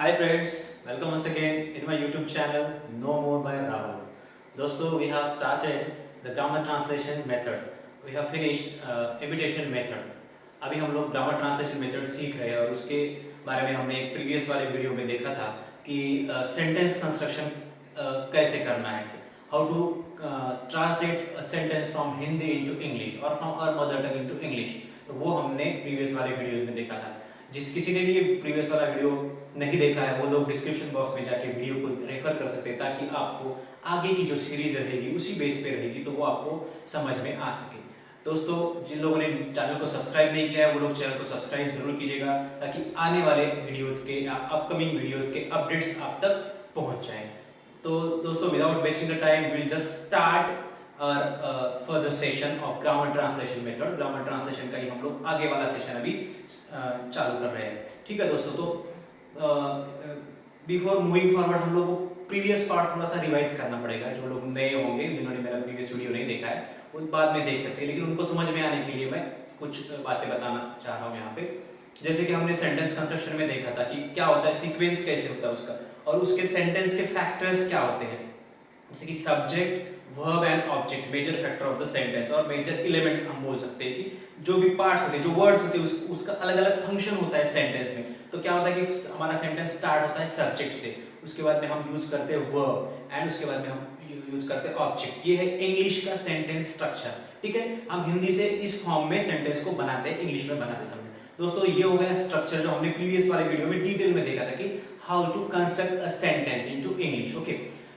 Hi friends, welcome once again in my YouTube channel No More by Rahul. दोस्तों, we have started the grammar translation method. We have finished imitation method. अभी हम लोग grammar translation method सीख रहे हैं और उसके बारे में हमने एक प्रीवियस वाले वीडियो में देखा था कि सेंटेंस कंस्ट्रक्शन कैसे करना है, how to translate sentence from Hindi into English और from our mother tongue into English. तो वो हमने प्रीवियस वाले वीडियोस में देखा था। जिस किसी ने भी ये प्रीवियस वाला वीडियो नहीं देखा है वो लोग डिस्क्रिप्शन बॉक्स में जाके वीडियो को रेफर कर सकते हैं ताकि आपको आगे की जो सीरीज रहेगी उसी बेस पे रहेगी तो वो आपको समझ में आ सके। दोस्तों, जिन लोगों ने चैनल को सब्सक्राइब नहीं किया है वो लोग चैनल को सब्सक्राइब जरूर कीजिएगा ताकि आने वाले वीडियोस के या अपकमिंग वीडियोस के अपडेट्स आप तक पहुंच जाएं। तो दोस्तों, without wasting the time will just start our further session of grammar translation method. Grammar translation का ही हम लोग आगे वाला सेशन अभी चालू कर रहे हैं। ठीक है दोस्तों, तो बिफोर मूविंग फॉरवर्ड हम लोग को प्रीवियस पार्ट थोड़ा सा रिवाइज करना पड़ेगा। जो लोग नए होंगे जिन्होंने मेरा प्रीवियस वीडियो नहीं देखा है वो बाद में देख सकते हैं, लेकिन उनको समझ में आने के लिए मैं कुछ बातें बताना चाह रहा हूँ यहाँ पे। जैसे कि हमने सेंटेंस कंस्ट्रक्शन में देखा था कि क्या होता है, सीक्वेंस कैसे होता है उसका, और उसके सेंटेंस के फैक्टर्स क्या होते हैं, जैसे कि subject, verb and object, major factor of the sentence, और मेजर एलिमेंट हम बोल सकते हैं कि जो भी पार्ट्स होते हैं, जो वर्ड्स होते हैं, उसका अलग अलग फंक्शन होता है सेंटेंस में। तो क्या होता है कि हमारा सेंटेंस स्टार्ट होता है सब्जेक्ट से, उसके बाद में हम यूज करते हैं वर्ब एंड उसके बाद में हम यूज करते हैं ऑब्जेक्ट। ये है इंग्लिश का सेंटेंस स्ट्रक्चर। ठीक है, हम हिंदी से इस फॉर्म में सेंटेंस को बनाते हैं, इंग्लिश में बनाते समय। दोस्तों, ये हो गया स्ट्रक्चर जो हमने प्रीवियस वाले वीडियो में डिटेल में देखा था कि how to construct a sentence into English. Okay,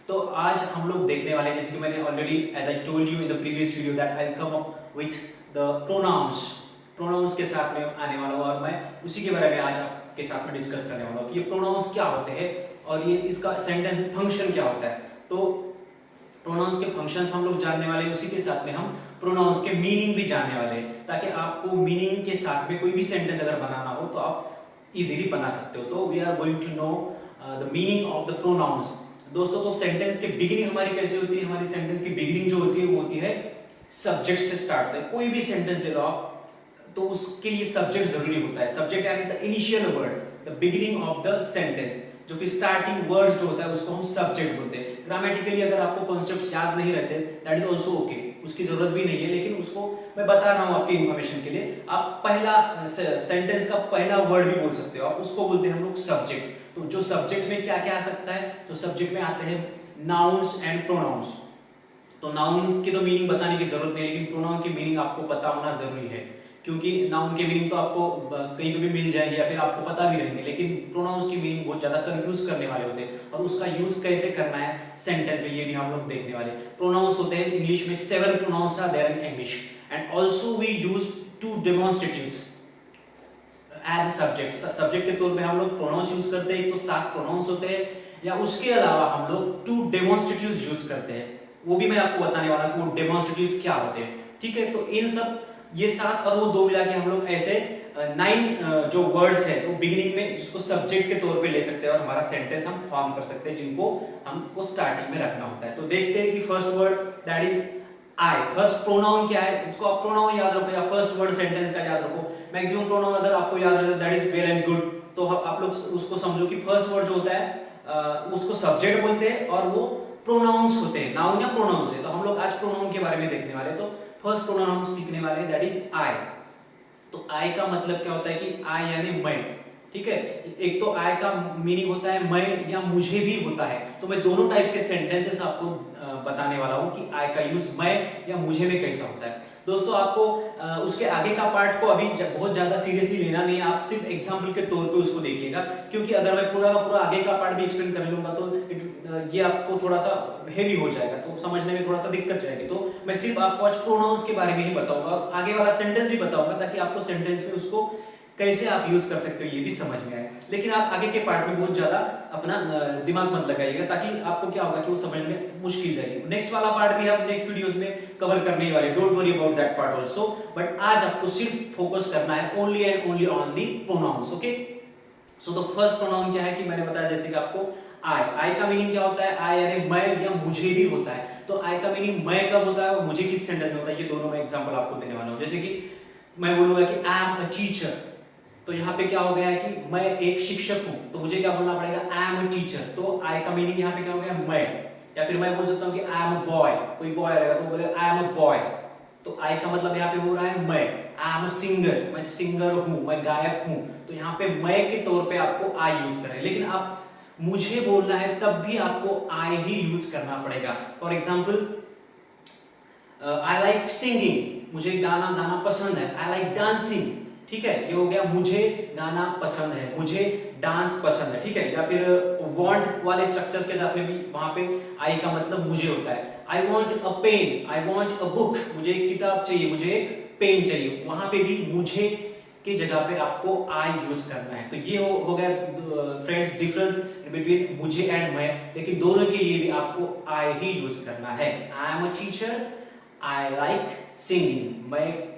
तो आज हम लोग देखने वाले, जैसे कि मैंने already as I told you in the previous video that I will come up with the pronouns. Pronouns के साथ में आने वाला हूं और मैं उसी के बारे में आज आपके साथ में डिस्कस करने वाला हूं कि ये प्रोनाउंस क्या होते हैं और ये इसका सेंटेंस फंक्शन क्या होता है। तो प्रोनाउंस के फंक्शंस हम लोग जानने वाले हैं, उसी के साथ में हम प्रोनाउंस के मीनिंग भी जानने वाले हैं ताकि आपको मीनिंग के साथ में कोई भी सेंटेंस अगर बनाना हो तो आप इजीली बना सकते हो। तो we are going to know the meaning of the pronouns. दोस्तों, तो सेंटेंस की बिगिनिंग हमारी कैसे होती है? हमारी सेंटेंस की बिगिनिंग जो होती है वो होती है सब्जेक्ट से स्टार्ट होता है। कोई भी सेंटेंस ले लो आप तो उसके लिए सब्जेक्ट जरूरी होता है। सब्जेक्ट यानी the initial word, the beginning of the sentence, जो कि स्टार्टिंग वर्ड जो होता है उसको हम सब्जेक्ट बोलते हैं। ग्रामेटिकली अगर आपको कॉन्सेप्ट्स याद नहीं रहते दैट इज आल्सो ओके, उसकी जरूरत भी नहीं है, लेकिन उसको मैं बता रहा हूं आपकी इंफॉर्मेशन के लिए। आप पहला सेंटेंस का पहला वर्ड भी बोल सकते हो, आप उसको बोलते हैं हम लोग सब्जेक्ट। तो जो सब्जेक्ट में क्या क्या आ सकता है, तो सब्जेक्ट में आते हैं नाउन्स एंड प्रोनाउंस। तो नाउन की तो मीनिंग बताने की जरूरत नहीं है, लेकिन प्रोनाउन की मीनिंग आपको पता होना जरूरी है, क्योंकि नाउन के मीनिंग तो आपको कहीं पे भी मिल जाएंगे या फिर आपको पता भी रहेंगे, लेकिन प्रोनाउंस की मीनिंग बहुत ज्यादा कंफ्यूज करने वाले होते हैं और उसका यूज कैसे करना है सेंटेंस में ये भी हम लोग देखने वाले। प्रोनाउंस होते हैं इंग्लिश में 7 pronouns are there in English and also we use two demonstratives as subject. Subject के तौर पे हम लोग प्रोनाउंस यूज करते हैं, एक तो 7 प्रोनाउंस होते हैं, या उसके अलावा हम लोग टू डेमोंस्ट्रेटिव्स यूज करते हैं। वो भी मैं आपको बताने वाला हूं कि वो डेमोंस्ट्रेटिव्स क्या होते हैं। ठीक है, तो इन सब ये 7 और वो 2 मिला के हम लोग ऐसे 9 जो वर्ड्स है तो बिगिनिंग में जिसको सब्जेक्ट के तौर पे ले सकते हैं और हमारा सेंटेंस हम फॉर्म कर सकते हैं, जिनको हमको स्टार्टिंग में रखना होता है। तो देखते हैं कि first word that is I. First pronoun क्या है, इसको आप प्रोनाउन याद रखो या फर्स्ट वर्ड सेंटेंस का याद रखो। मैक्सिमम प्रोनाउन अगर आपको याद रहे that is well and good, तो आप लोग उसको समझो कि फर्स्ट वर्ड जो होता है उसको सब्जेक्ट बोलते हैं और वो प्रोनाउंस होते हैं, नाउन या प्रोनाउंस होते हैं। तो हम लोग आज प्रोनाउन के बारे में देखने वाले हैं। तो फर्स्ट प्रोनाउन हम सीखने वाले हैं दैट इज आई। तो आई का मतलब क्या होता है कि आई यानी मैं। ठीक है, एक तो आई का मीनिंग होता है मैं या मुझे भी होता है। तो मैं दोनों टाइप्स के सेंटेंसेस आपको बताने वाला हूं कि आई का यूज मैं या मुझे में कैसा होता है। दोस्तों, आपको उसके आगे का पार्ट को अभी बहुत ज्यादा सीरियसली लेना नहीं है, आप सिर्फ एग्जांपल के तौर पे उसको देखिएगा, क्योंकि अगर मैं पूरा का पूरा आगे का पार्ट भी एक्सप्लेन कर लूंगा तो ये आपको थोड़ा सा हेवी हो जाएगा, तो समझने में थोड़ा सा दिक्कत जाएगी। तो मैं सिर्फ आपको आज प्रोनाउंस के बारे में ही बताऊंगा और आगे वाला सेंटेंस भी बताऊंगा ताकि आपको सेंटेंस में उसको कैसे आप यूज कर सकते हो ये भी समझ में आए। लेकिन आप आगे के पार्ट में बहुत ज्यादा अपना दिमाग मत लगाइएगा, ताकि आपको क्या होगा कि वो समझने में मुश्किल जाएगी। नेक्स्ट वाला पार्ट भी हम नेक्स्ट वीडियोस में कवर करने वाले, don't worry about that part also, but आज आपको सिर्फ फोकस करना है only and only on the pronouns. Okay, so the first pronoun क्या है कि मैंने बताया जैसे कि आपको आई। आई का मीनिंग क्या होता है? आई यानी मैं या मुझे भी होता है। तो आई का मीनिंग मैं कब होता है और मुझे किस सेंटेंस में होता है, ये दोनों मैं एग्जांपल आपको देने वाला हूं। जैसे कि मैं बोलूंगा कि आई एम अ टीचर, तो यहाँ पे क्या हो गया है कि मैं एक शिक्षक हूँ, तो मुझे क्या बोलना पड़ेगा, आई एम अ टीचर। तो आई का मीनिंग यहाँ पे क्या हो गया, मैं। या फिर मैं बोल सकता हूँ कि आई एम अ बॉय, कोई बॉय रहेगा तो बोलेगा आई एम अ बॉय। तो आई का मतलब यहाँ पे हो रहा है मैं। आई एम अ सिंगर, मैं सिंगर हूँ, मैं गायक हूँ। तो यहाँ पे मैं के तौर पे आपको आई यूज करें, लेकिन आप मुझे बोलना है तब भी आपको आई ही यूज करना पड़ेगा। For example, I like singing, मुझे गाना गाना पसंद है। आई लाइक डांसिंग, ठीक है, ये हो गया मुझे गाना पसंद है, मुझे डांस पसंद है, ठीक है। या फिर वांट वाले स्ट्रक्चर्स के साथ में भी वहां पे आई का मतलब मुझे होता है। I want a pen, I want a book, मुझे एक किताब चाहिए, मुझे एक पेन चाहिए, वहां पे भी मुझे की जगह पे आपको आई यूज करना है। तो ये हो गया फ्रेंड्स डिफरेंस बिटवीन मुझे एंड मैं, लेकिन दोनों के लिए भी आपको आई ही यूज करना है। I am a teacher, I like singing, मैं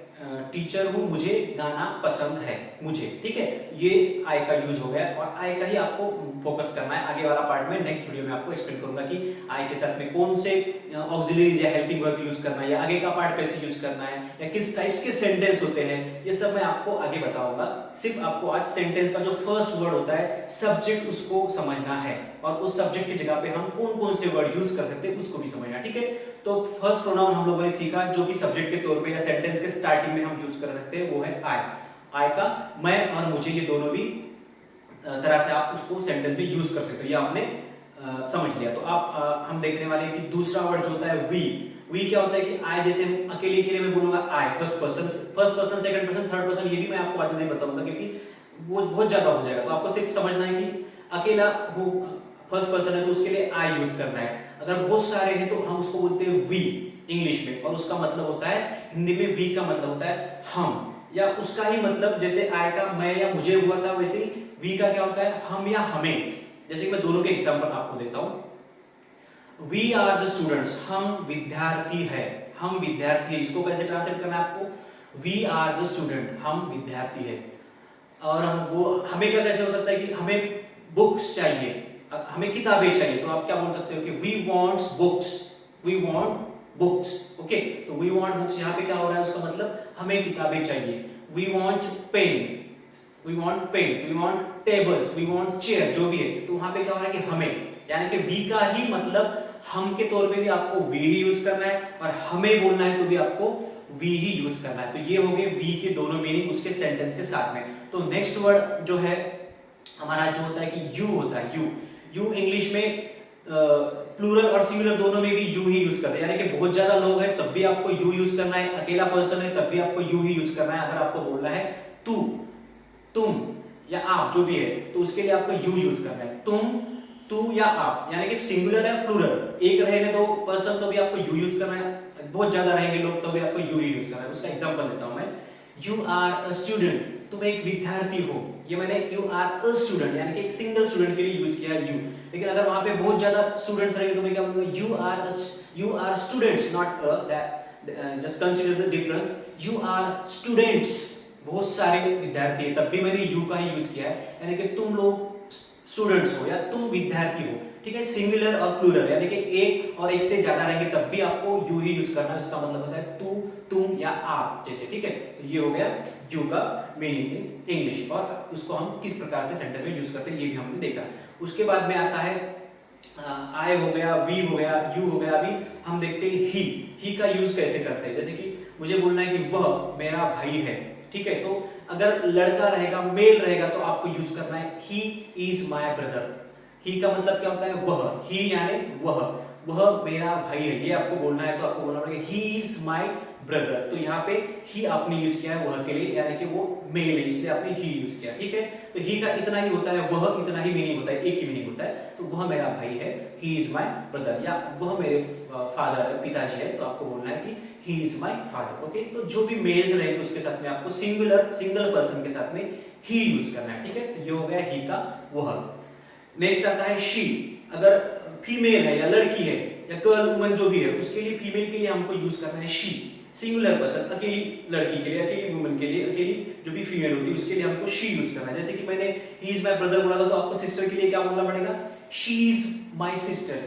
टीचर हूँ, मुझे गाना पसंद है, मुझे, ठीक है। ये आई का यूज हो गया और आई का ही आपको फोकस करना है। आगे वाला पार्ट में नेक्स्ट वीडियो में आपको एक्सप्लेन करूंगा कि आई के साथ में कौन से ऑक्सिलरीज या हेल्पिंग वर्ब यूज करना है, या आगे का पार्ट कैसे यूज करना है, या किस टाइप्स के सेंटेंस होते हैं, ये सब मैं आपको आगे बताऊंगा। सिर्फ आपको आज सेंटेंस का जो फर्स्ट वर्ड होता है सब्जेक्ट, उसको समझना है, और उस सब्जेक्ट की जगह पे हम कौन कौन से वर्ड यूज कर सकते हैं उसको भी समझना, ठीक है। तो फर्स्ट प्रोनाउन हम लोगों ने सीखा जो कि सब्जेक्ट के तौर पे या सेंटेंस के स्टार्टिंग में हम यूज कर सकते हैं, वो है आई। आई का मैं और मुझे, ये दोनों भी तरह से आप उसको सेंटेंस में यूज कर सकते हो, ये आपने समझ लिया। तो आप हम देखने वाले हैं कि दूसरा वर्ड जो होता है वी। वी क्या होता है कि आई, जैसे अकेले के लिए मैं बोलूंगा I, first person, second person, third person, ये भी मैं आपको आज नहीं बताऊंगा क्योंकि वो बहुत ज्यादा हो जाएगा। तो आपको सिर्फ समझना है कि अकेला हो, फर्स्ट पर्सन है तो उसके लिए आई यूज करना है। अगर बहुत सारे हैं तो हम उसको बोलते हैं वी इंग्लिश में, और उसका मतलब होता है हिंदी में वी का मतलब होता है हम, या उसका ही मतलब जैसे आई का मैं या मुझे हुआ था, वैसे ही वी का क्या होता है हम या हमें। जैसे कि मैं दोनों के एग्जांपल आपको देता हूं। वी आर द स्टूडेंट्स, हम विद्यार्थी है, हम विद्यार्थी है। इसको कैसे ट्रांसलेट करना है आपको, वी आर द स्टूडेंट, हम विद्यार्थी है। और वो हमें क्या कैसे हो सकता है कि हमें बुक्स चाहिए, हमें किताबें चाहिए, तो आप क्या बोल सकते हो कि we wants books, we want books, okay. तो वी वांट बुक्स, यहाँ पे क्या हो रहा है, उसका मतलब हमें किताबें चाहिए। We want pen, we want pens, we want tables, we want chair, जो भी है, तो वहां पे क्या हो रहा है कि हमें, यानी कि वी का ही मतलब हम के तौर पे भी आपको वी ही यूज करना है, और हमें बोलना है तो भी आपको वी ही यूज करना है। तो ये हो गए वी के दोनों मीनिंग उसके सेंटेंस के साथ में। तो नेक्स्ट वर्ड जो है हमारा जो होता है कि यू होता है, यू। यू इंग्लिश में प्लूरल और सिंगुलर दोनों में भी यू ही यूज करते हैं, यानी कि बहुत ज्यादा लोग हैं तब भी आपको यू यूज करना है, अकेला पर्सन है तब भी आपको यू ही यूज करना है। अगर आपको बोलना है तू, तुम या आप, जो भी है, तो उसके लिए आपको यू यूज करना है। तुम, तू या आप, यानी कि सिंगुलर है प्लूरल, एक रहेंगे दो पर्सन तो भी आपको यू यूज करना है, बहुत ज्यादा रहेंगे लोग तो भी आपको यू ही यूज करना है। उसका एग्जांपल देता हूं मैं। यू आर अ स्टूडेंट, तुम एक विद्यार्थी हो, ये मैंने यू आर अ स्टूडेंट यानी कि एक सिंगल स्टूडेंट के लिए यूज किया है यू। लेकिन अगर वहां पे बहुत ज्यादा स्टूडेंट्स रहेंगे तो मैं क्या बोलूंगा, you are students, not just consider the difference. You are students, बहुत सारे विद्यार्थी है, तब भी मैंने यू का ही यूज किया है, यानी कि तुम लोग स्टूडेंट्स हो या तुम विद्यार्थी हो, ठीक है। सिंगुलर और प्लूरल यानी कि एक और एक से ज्यादा रहेंगे तब भी आपको यू ही यूज करना है। इसका मतलब होता है तू, तुम या आप जैसे, ठीक है। तो ये हो गया यू का मीनिंग इन इंग्लिश, और उसको हम किस प्रकार से सेंटेंस में यूज करते हैं ये भी हमने देखा। उसके बाद में आता है आई हो गया, वी हो गया, यू हो गया। अभी हम देखते हैं ही का यूज कैसे करते हैं। जैसे कि मुझे बोलना है कि वह मेरा भाई है, ठीक है। तो अगर लड़का रहेगा, मेल रहेगा, तो आपको यूज करना है ही इज माय ब्रदर। ही का मतलब क्या होता है वह, ही यानी वह मेरा भाई है, ये आपको बोलना है। तो आपको बोलना पड़ेगा ही इज माय ब्रदर। तो यहाँ पे ही आपने यूज किया है वह के लिए, यानी कि वो मेल है इसलिए आपने ही यूज किया, ठीक है। तो ही का इतना ही होता है, वह इतना ही मीनिंग होता है, एक ही मीनिंग होता है। तो वह मेरा भाई है, ही इज माय ब्रदर, या वह मेरे फादर है, पिताजी है, तो आपको बोलना है कि he is my father, okay. तो जो भी मेल्स रहेंगे उसके साथ में आपको सिंगल पर्सन के साथ में ही यूज करना है, ठीक है। तो ये हो गया ही का वह। नेक्स्ट आता है शी। अगर फीमेल है या लड़की है या गर्ल वुमन जो भी है, उसके लिए फीमेल के लिए हमको यूज करना है शी। सिंगुलर पर्सन, अकेली लड़की के लिए, अकेली वुमन के लिए, अकेली जो भी फीमेल होती है उसके लिए हमको शी यूज करना है। जैसे कि मैंने ही इज माय ब्रदर बोला था, तो आपको सिस्टर के लिए क्या बोलना पड़ेगा, शी इज माय सिस्टर,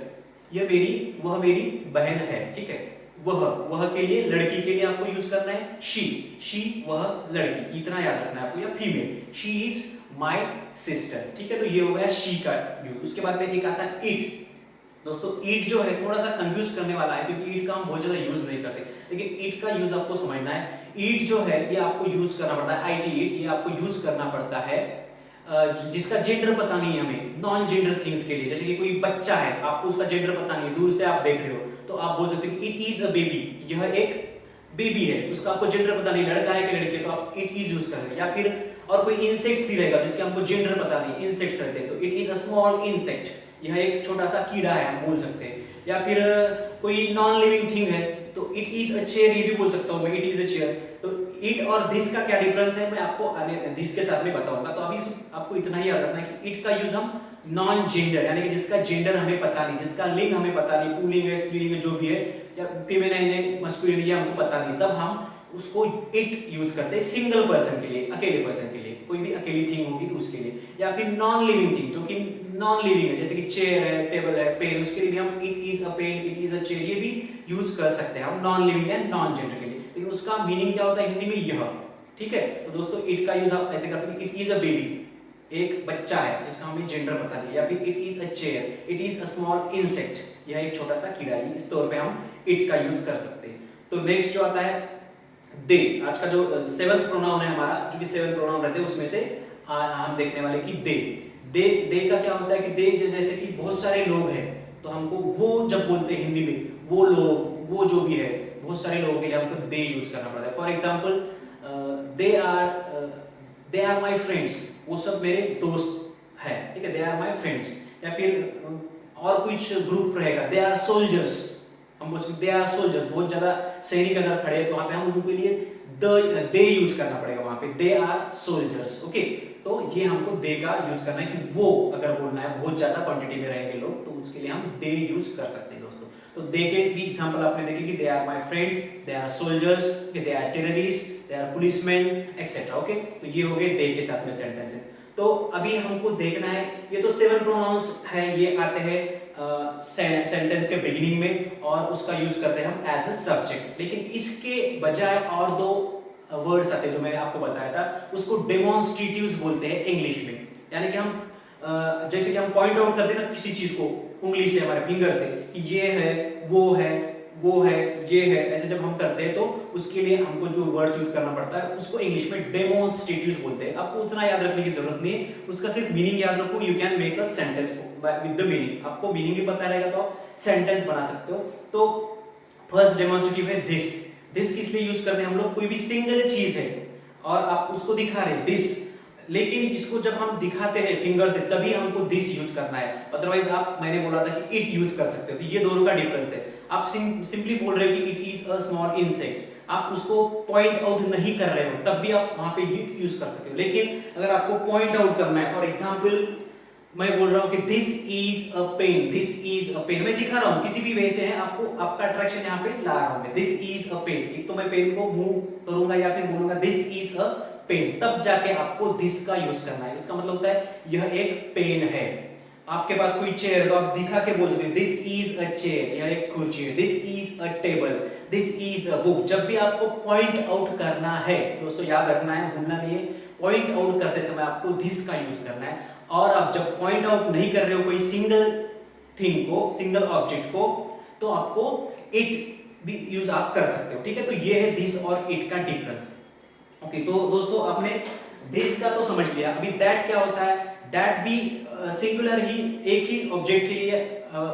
वह मेरी बहन है, ठीक है। वह के लिए, लड़की के लिए आपको यूज करना है शी वह लड़की, इतना याद रखना है आपको, या female, she is my sister, ठीक है। तो ये हो गया शी का यूज। उसके बाद में एक आता है इट। दोस्तों ईट जो है थोड़ा सा कंफ्यूज करने वाला है, क्योंकि ईट का हम बहुत ज्यादा यूज नहीं करते, लेकिन ईट का यूज आपको समझना है। ईट जो है ये आपको यूज करना पड़ता है, IT ईट, ये आपको यूज करना पड़ता है जिसका जेंडर पता नहीं है हमें, नॉन जेंडर थिंग्स के लिए। जैसे कि कोई बच्चा है, आपको उसका जेंडर पता नहीं है, दूर से आप देख रहे हो, तो आप बोल सकते हो कि इट इज अ बेबी, यह एक बेबी है, उसका आपको जेंडर पता नहीं, लड़का है कि लड़की है, तो आप इट इज यूज करेंगे। या फिर और कोई इंसेक्ट्स भी रहेगा जिसके हमको जेंडर पता नहीं, इंसेक्ट्स रहते हैं, तो it is a small insect, यह एक छोटा सा कीड़ा है, हम बोल सकते हैं। या फिर कोई नॉन लिविंग थिंग है, तो इट इज अ चेयर, ये भी बोल सकता हूं मैं, इट इज अ चेयर। तो इट और दिस का क्या डिफरेंस है मैं आपको दिस के साथ में बताऊंगा। तो अभी आपको इतना ही याद रखना है कि इट का यूज हम नॉन जेंडर, यानी कि जिसका जेंडर हमें पता नहीं, जिसका लिंग हमें पता नहीं, पुल्लिंग है, स्त्रीलिंग है, जो भी है, या फेमिनाइन है, मस्कुलिन है, हमको पता नहीं, तब हम उसको इट यूज करते हैं सिंगल पर्सन के लिए, अकेले पर्सन के लिए, कोई भी अकेली थिंग होगी तो उसके लिए। या फिर नॉन लिविंग थिंग, जो कि नॉन लिविंग है, जैसे कि चेयर है, टेबल है, पेन, उसके लिए हम it is a pen, it is a chair, ये भी यूज कर सकते हैं हम non living and non gender के लिए। लेकिन उसका मीनिंग क्या होता है हिंदी में, यह, ठीक है। तो दोस्तों इट का यूज आप ऐसे करते हैं, इट इज अ बेबी, एक बच्चा है जिसका हमें जेंडर पता नहीं, या फिर it is a chair, it is a small insect, यह एक छोटा सा कीड़ा है, इस तौर पे हम इट का यूज कर सकते हैं। तो नेक्स्ट जो आता है दे। आज का जो 7th प्रोनाउन है हमारा, जो कि 7 प्रोनाउन रहते हैं उसमें से हम देखने वाले कि दे। दे का क्या होता है कि दे जैसे कि बहुत सारे लोग हैं, तो हमको वो जब बोलते हैं हिंदी में, वो लोग, वो जो भी है, बहुत सारे लोगों के लिए हमको दे यूज करना पड़ता है। For example they are my friends, वो सब मेरे दोस्त है, ठीक है, दे आर माई फ्रेंड्स। या फिर और कुछ ग्रुप रहेगा, दे आर सोल्जर्स, हम बोल सकते दे आर सोल्जर्स, बहुत ज्यादा सैनिक अगर खड़े हैं तो वहां पे हम उनके लिए दे यूज करना पड़ेगा, वहां पे दे आर सोल्जर्स, ओके। तो ये हमको दे का यूज करना है कि वो अगर बोलना है, बहुत ज्यादा क्वांटिटी में रहेंगे लोग, तो उसके लिए हम दे यूज कर सकते हैं दोस्तों। तो दे के भी एग्जांपल आपने देखे कि they are my friends, they are soldiers, they are terrorist, they are policeman etcetera, okay. तो ये हो गए दे के साथ में सेंटेंसेस। तो अभी हमको देखना है, ये तो 7 प्रोनाउंस है, ये आते हैं सेंटेंस के बिगिनिंग में, और उसका यूज करते हैं हम एज अ सब्जेक्ट। लेकिन इसके बजाय और दो वर्ड्स आते हैं जो मैंने आपको बताया था, उसको डेमोन्स्ट्रेटिव्स बोलते हैं इंग्लिश में। यानी कि हम जैसे कि हम पॉइंट आउट करते हैं ना किसी चीज को उंगली से, हमारे फिंगर से, कि ये है, वो है, वो है, ये है, ऐसे जब हम करते हैं तो उसके लिए हमको जो वर्ड्स यूज करना पड़ता है उसको इंग्लिश में डेमोन्स्ट्रेटिव्स बोलते हैं। आपको उतना याद रखने की जरूरत नहीं है, उसका सिर्फ मीनिंग याद रखो, you can make a sentence with the meaning. आपको मीनिंग भी पता रहेगा तो आप सेंटेंस बना सकते हो। तो फर्स्ट डेमोन्स्ट्रेटिव है दिस। दिस किस लिए यूज करते हैं हम लोग, कोई भी सिंगल चीज है और आप उसको दिखा रहे हैं, दिस, लेकिन इसको जब हम दिखाते हैं फिंगर से तभी हमको दिस यूज करना है, अदरवाइज आप, मैंने बोला था कि इट यूज कर सकते हो। तो ये दोनों का डिफरेंस है। आप सिंपली बोल रहे हो कि it is a small insect, आप उसको पॉइंट आउट नहीं कर रहे हो, तब भी आप वहां पे इट यूज कर सकते हो। लेकिन अगर आपको पॉइंट आउट करना है, फॉर एग्जांपल मैं बोल रहा हूं कि this is a pen, this is a pen, मैं दिखा रहा हूं किसी भी वे से है, आपको आपका अट्रैक्शन यहां पे ला रहा हूं मैं, दिस इज अ पेन। एक तो मैं पेन को मूव करूंगा या फिर बोलूंगा दिस इज अ पेन, तब जाके आपको दिस का यूज करना है। इसका मतलब होता है यह एक पेन है। आपके पास कोई चेयर है तो आप दिखा के बोल सकते हैं दिस इज अ चेयर, यह एक कुर्सी है, this is a table, this is a book. जब भी आपको पॉइंट आउट करना है दोस्तों, याद रखना है, भूलना नहीं है, पॉइंट आउट करते समय आपको दिस का यूज करना है। और आप जब पॉइंट आउट नहीं कर रहे हो कोई सिंगल थिंग को, सिंगल ऑब्जेक्ट को, तो आपको इट भी यूज आप कर सकते हो, ठीक है। तो ये है दिस और इट का डिफरेंस, ओके। तो दोस्तों आपने दिस का तो समझ लिया, अभी दैट क्या होता है। दैट भी सिंगुलर ही, एक ही ऑब्जेक्ट के लिए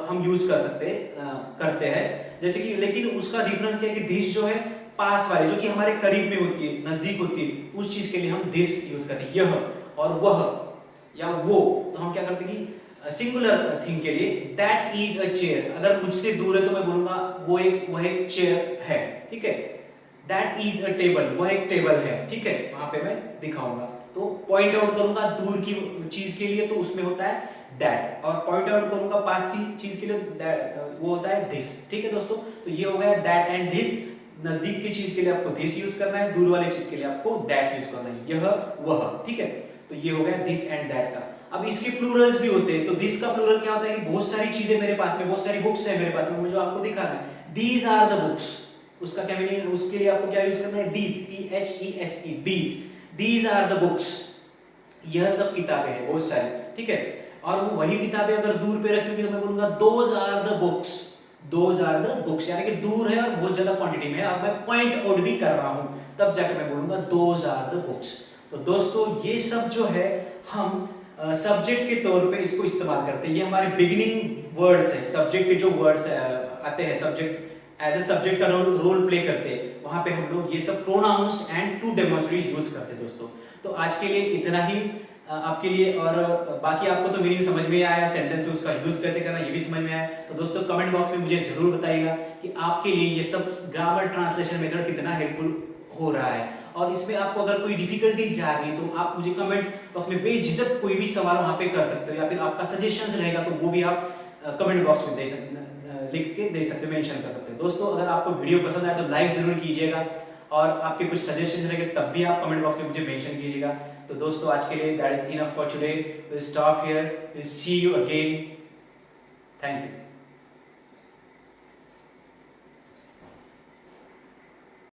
हम यूज कर सकते करते हैं, जैसे कि, लेकिन उसका डिफरेंस क्या है कि दिस जो है पास वाले, जो कि हमारे करीब में होती है, नजदीक होती है, उस चीज के लिए हम दिस यूज करते हैं। यह और वह या वो, तो हम क्या करते हैं कि सिंगुलर थिंग के लिए दैट इज अ चेयर, अगर मुझसे दूर है तो मैं बोलूंगा वह एक चेयर है, ठीक है। दैट इज अ टेबल, वह एक टेबल है, ठीक है, वहां पे मैं दिखाऊंगा। तो पॉइंट आउट करूंगा दूर की चीज के लिए तो उसमें होता है दैट, और पॉइंट आउट करूंगा पास की चीज के लिए दैट, वो होता है दिस, ठीक है दोस्तों। तो ये हो गया दैट एंड दिस। नजदीक की चीज के लिए आपको दिस यूज करना है, दूर वाली चीज के लिए आपको दैट यूज करना है, यह वह, ठीक है। तो ये हो गया दिस एंड दैट का। अब इसके प्लूरल्स भी होते हैं। तो दिस का प्लूरल क्या होता है कि बहुत सारी चीजें मेरे पास में, बहुत सारी बुक्स है मेरे पास में, मुझे आपको दिखाना है, दीज आर द बुक्स, उसका क्या मीनिंग, उसके लिए आपको क्या यूज करना है, these, PHESE, these are the books, यह सब किताबें हैं बहुत सारी, ठीक है। और वो वही किताबें अगर दूर पे रखी होगी तो मैं बोलूंगा those are the books, those are the books, यानी कि दूर है और बहुत ज्यादा क्वांटिटी में है, अब मैं पॉइंट आउट भी कर रहा हूं, तब जाके मैं बोलूंगा दोज आर द बुक्स। तो दोस्तों ये सब जो है हम सब्जेक्ट के तौर पे इसको इस्तेमाल करते हैं, ये हमारे बिगिनिंग वर्ड्स है, सब्जेक्ट के जो वर्ड्स आते हैं, सब्जेक्ट एज ए सब्जेक्ट का रोल प्ले करते हैं, वहां पे हम लोग ये सब pronouns and two demonstrate use करते हैं दोस्तों। तो आज के लिए इतना ही आपके लिए, और बाकी आपको तो मीनिंग समझ में आया, सेंटेंस में उसका यूज कैसे करना ये भी समझ में आया। तो दोस्तों कमेंट बॉक्स में मुझे जरूर बताइएगा कि आपके लिए ये सब ग्रामर ट्रांसलेशन मेथड कितना हेल्पफुल हो रहा है, और इसमें आपको अगर कोई डिफिकल्टी जा रही है तो आप मुझे कमेंट बॉक्स में बेझिझक कोई भी सवाल वहां पे कर सकते हो, या फिर आपका सजेशंस रहेगा तो वो भी आप कमेंट बॉक्स में दे सकते, लिख के दे सकते हो, मेंशन कर सकते हो। दोस्तों अगर आपको वीडियो पसंद आए तो लाइक जरूर कीजिएगा, और आपके कुछ सजेशन रहेंगे तब भी आप कमेंट बॉक्स में मुझे मेंशन कीजिएगा। तो दोस्तों आज के लिए that is enough for today, will stop here, will see you again, thank you.